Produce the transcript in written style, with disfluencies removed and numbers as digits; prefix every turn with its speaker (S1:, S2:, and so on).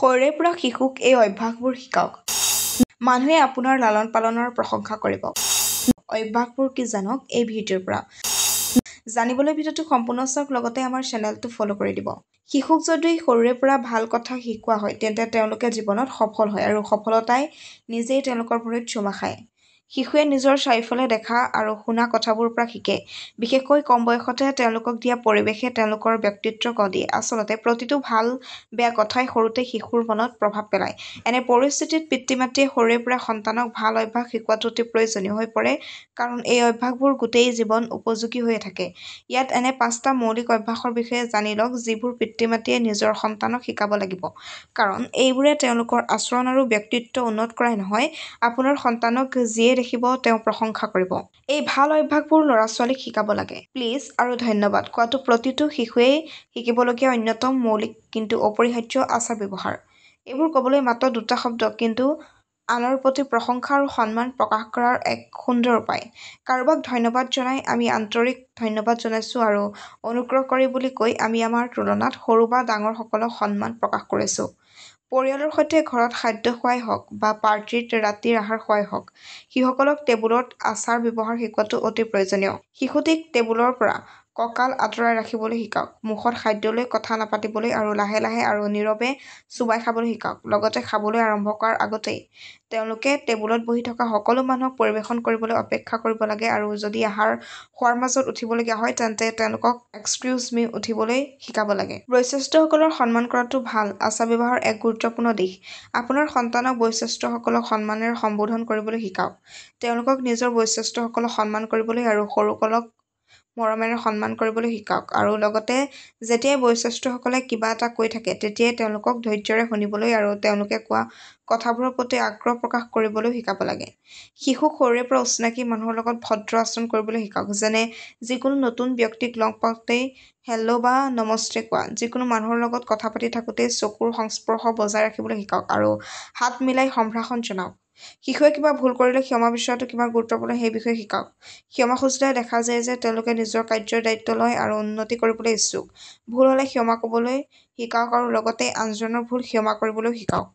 S1: সৰুৰে পৰা শিশুক এই অভ্যাসবোৰ শিকাওক। মানুহে আপোনাৰ লালন পালনৰ প্ৰশংসা কৰিব। অভ্যাসবোৰ কি জানক এই ভিডিঅ'ৰ পৰা। জানিবলৈ ভিডিঅ'টো সম্পূৰ্ণ চাওক, লগতে আমাৰ চেনেলটো ফ'ল' কৰি দিব। শিশুক যদি সৰুৰে পৰা ভাল কথা শিকোৱা হয় তেন্তে তেওঁলোকে জীৱনত সফল হয় আৰু সফলতাই নিজেই তেওঁলোকৰ ভৰিত চুমা খায়। শিশুৱে নিজৰ চাৰিওফালে দেখা আৰু শুনা কথাবোৰৰ পৰা শিকে। বিশেষকৈ কম বয়সতে তেওঁলোকক দিয়া পৰিৱেশে তেওঁলোকৰ ব্যক্তিত্ব গঢ় দিয়ে। আচলতে প্ৰতিটো ভাল বেয়া কথাই সৰুতে শিশুৰ মনত প্ৰভাৱ পেলায়। এনে পৰিস্থিতিত পিতৃ-মাতৃয়ে সৰুৰে পৰা সন্তানক ভাল অভ্যাস শিকোৱাটো অতি প্ৰয়োজনীয় হৈ পৰে, কাৰণ এই অভ্যাসবোৰ গোটেই জীৱন উপযোগী হৈ থাকে। ইয়াত এনে 5টা মৌলিক অভ্যাসৰ বিষয়ে জানি লওক যিবোৰ পিতৃ-মাতৃয়ে নিজৰ সন্তানক শিকাব লাগিব। কাৰণ এইবোৰে তেওঁলোকৰ আচৰণ আৰু ব্যক্তিত্ব উন্নত কৰাই নহয়, আপোনাৰ সন্তানক যিয়ে দেখিব তেওঁ প্ৰশংসা কৰিব। এই ভাল অভ্যাসবোৰ ল'ৰা-ছোৱালীক শিকাব লাগে। প্লিজ আৰু ধন্যবাদ কোৱাটো প্ৰতিটো শিশুৱেই শিকিবলগীয়া অন্যতম মৌলিক কিন্তু অপৰিহাৰ্য আচাৰ-ব্যৱহাৰ। এইবোৰ ক'বলৈ মাত্ৰ 2টা শব্দ, কিন্তু আনৰ প্ৰতি প্ৰশংসা আৰু সন্মান প্ৰকাশ কৰাৰ এক সুন্দৰ উপায়। কাৰোবাক ধন্যবাদ জনাই আমি আন্তৰিক ধন্যবাদ জনাইছো আৰু অনুগ্ৰহ কৰি বুলি কৈ আমি আমাৰ তুলনাত সৰু বা ডাঙৰ সকলক সন্মান প্ৰকাশ কৰিছো। পৰিয়ালৰ সৈতে ঘৰত খাদ্য খোৱাই হওক বা পাৰ্টিত ৰাতিৰ আহাৰ খোৱাই হওক, শিশুসকলক টেবুলত আচাৰ ব্যৱহাৰ শিকোৱাটো অতি প্ৰয়োজনীয়। শিশুটিক টেবুলৰ পৰা কঁকাল আঁতৰাই ৰাখিবলৈ শিকাওক, মুখত খাদ্য লৈ কথা নাপাতিবলৈ আৰু লাহে লাহে আৰু নীৰৱে চোবাই খাবলৈ শিকাওক। লগতে খাবলৈ আৰম্ভ কৰাৰ আগতেই তেওঁলোকে টেবুলত বহি থকা সকলো মানুহক পৰিৱেশন কৰিবলৈ অপেক্ষা কৰিব লাগে আৰু যদি আহাৰ খোৱাৰ মাজত উঠিবলগীয়া হয় তেন্তে তেওঁলোকক এক্সকিউজ মি উঠিবলৈ শিকাব লাগে। বয়োজ্যেষ্ঠসকলক সন্মান কৰাটো ভাল আচাৰ-ব্যৱহাৰৰ এক গুৰুত্বপূৰ্ণ দিশ। আপোনাৰ সন্তানক বয়োজ্যেষ্ঠসকলক সন্মানেৰে সম্বোধন কৰিবলৈ শিকাওক। তেওঁলোকক নিজৰ বয়োজ্যেষ্ঠসকলক সন্মান কৰিবলৈ আৰু সৰুসকলক মৰমেৰে সন্মান কৰিবলৈ শিকাওক আৰু লগতে যেতিয়াই বয়োজ্যেষ্ঠসকলে কিবা এটা কৈ থাকে তেতিয়াই তেওঁলোকক ধৈৰ্য্যৰে শুনিবলৈ আৰু তেওঁলোকে কোৱা কথাবোৰৰ প্ৰতি আগ্ৰহ প্ৰকাশ কৰিবলৈও শিকাব লাগে। শিশুক সৰুৰে পৰা অচিনাকি মানুহৰ লগত ভদ্ৰ আচৰণ কৰিবলৈ শিকাওক, যেনে যিকোনো নতুন ব্যক্তিক লগ পাওঁতেই হেল্ল' বা নমস্তে কোৱা, যিকোনো মানুহৰ লগত কথা পাতি থাকোঁতেই চকুৰ সংস্পৰ্শ বজাই ৰাখিবলৈ শিকাওক আৰু হাত মিলাই সম্ভাষণ জনাওক। শিশুৱে কিবা ভুল কৰিলে ক্ষমা বিচৰাটো কিমান গুৰুত্বপূৰ্ণ সেই বিষয়ে শিকাওক। ক্ষমা খুজিলে দেখা যায় যে তেওঁলোকে নিজৰ কাৰ্য্যৰ দায়িত্ব লয় আৰু উন্নতি কৰিবলৈ ইচ্ছুক। ভুল হ'লে ক্ষমা ক'বলৈ শিকাওক আৰু লগতে আনজনৰ ভুল ক্ষমা কৰিবলৈও শিকাওক।